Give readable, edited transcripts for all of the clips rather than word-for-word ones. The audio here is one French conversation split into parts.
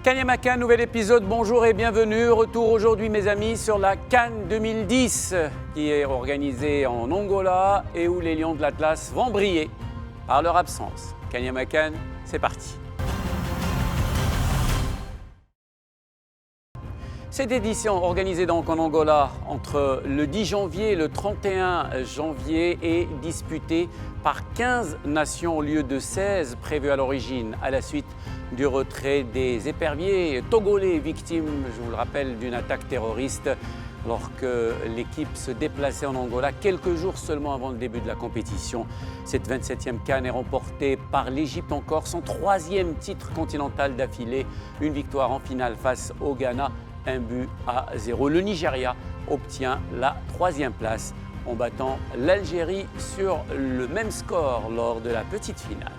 Kanyamakan, nouvel épisode, bonjour et bienvenue. Retour aujourd'hui mes amis sur la CAN 2010 qui est organisée en Angola et où les Lions de l'Atlas vont briller par leur absence. Kanyamakan, c'est parti. Cette édition organisée donc en Angola entre le 10 janvier et le 31 janvier est disputée par 15 nations au lieu de 16 prévues à l'origine à la suite du retrait des éperviers togolais victimes, je vous le rappelle, d'une attaque terroriste lorsque l'équipe se déplaçait en Angola quelques jours seulement avant le début de la compétition. Cette 27e CAN est remportée par l'Égypte encore, son 3e titre continental d'affilée, une victoire en finale face au Ghana. 1-0. Le Nigeria obtient la 3e place en battant l'Algérie sur le même score lors de la petite finale.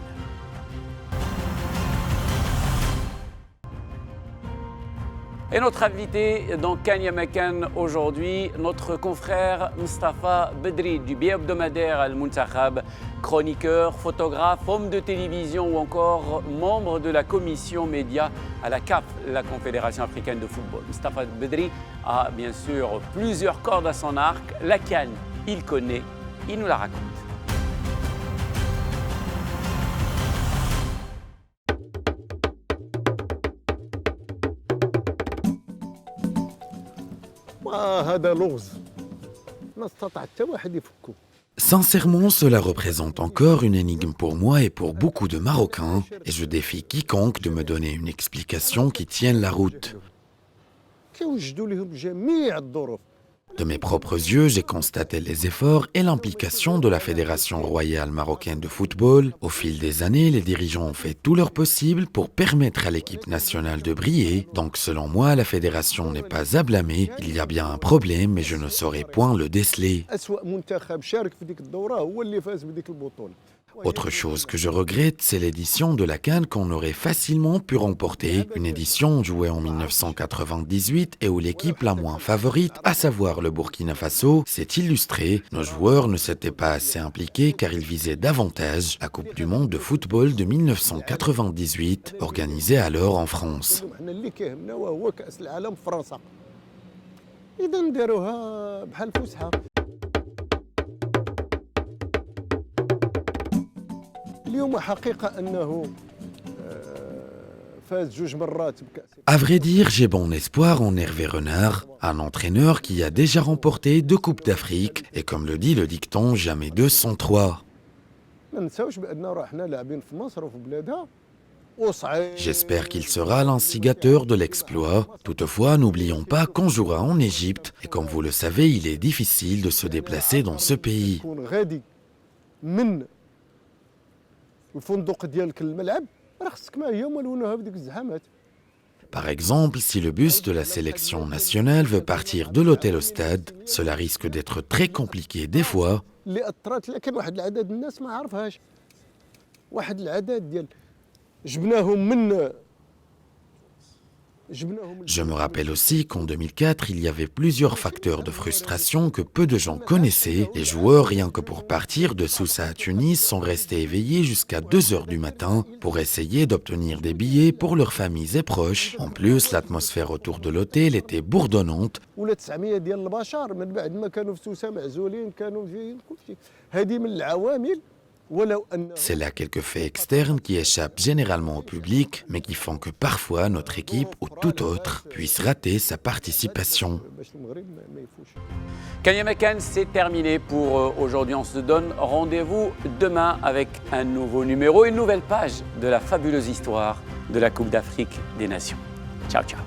Et notre invité dans Kanyamakan aujourd'hui, notre confrère Mustafa Bedri du billet hebdomadaire Al-Muntakhab, chroniqueur, photographe, homme de télévision ou encore membre de la commission média à la CAF, la Confédération africaine de football. Mustafa Bedri a bien sûr plusieurs cordes à son arc. La CAN, il connaît, il nous la raconte. Sincèrement, cela représente encore une énigme pour moi et pour beaucoup de Marocains, et je défie quiconque de me donner une explication qui tienne la route. De mes propres yeux, j'ai constaté les efforts et l'implication de la Fédération royale marocaine de football. Au fil des années, les dirigeants ont fait tout leur possible pour permettre à l'équipe nationale de briller. Donc selon moi, la Fédération n'est pas à blâmer. Il y a bien un problème, mais je ne saurais point le déceler. Autre chose que je regrette, c'est l'édition de la CAN qu'on aurait facilement pu remporter. Une édition jouée en 1998 et où l'équipe la moins favorite, à savoir le Burkina Faso, s'est illustrée. Nos joueurs ne s'étaient pas assez impliqués car ils visaient davantage la Coupe du Monde de football de 1998, organisée alors en France. À vrai dire, j'ai bon espoir en Hervé Renard, un entraîneur qui a déjà remporté 2 Coupes d'Afrique et comme le dit le dicton, jamais 2 sans 3. J'espère qu'il sera l'instigateur de l'exploit. Toutefois, n'oublions pas qu'on jouera en Égypte et comme vous le savez, il est difficile de se déplacer dans ce pays. Par exemple, si le bus de la sélection nationale veut partir de l'hôtel au stade, cela risque d'être très compliqué des fois. Je me rappelle aussi qu'en 2004, il y avait plusieurs facteurs de frustration que peu de gens connaissaient. Les joueurs, rien que pour partir de Soussa à Tunis, sont restés éveillés jusqu'à 2 heures du matin pour essayer d'obtenir des billets pour leurs familles et proches. En plus, l'atmosphère autour de l'hôtel était bourdonnante. C'est là quelques faits externes qui échappent généralement au public, mais qui font que parfois notre équipe ou tout autre puisse rater sa participation. Kanyamakan, c'est terminé pour aujourd'hui. On se donne rendez-vous demain avec un nouveau numéro, une nouvelle page de la fabuleuse histoire de la Coupe d'Afrique des Nations. Ciao, ciao.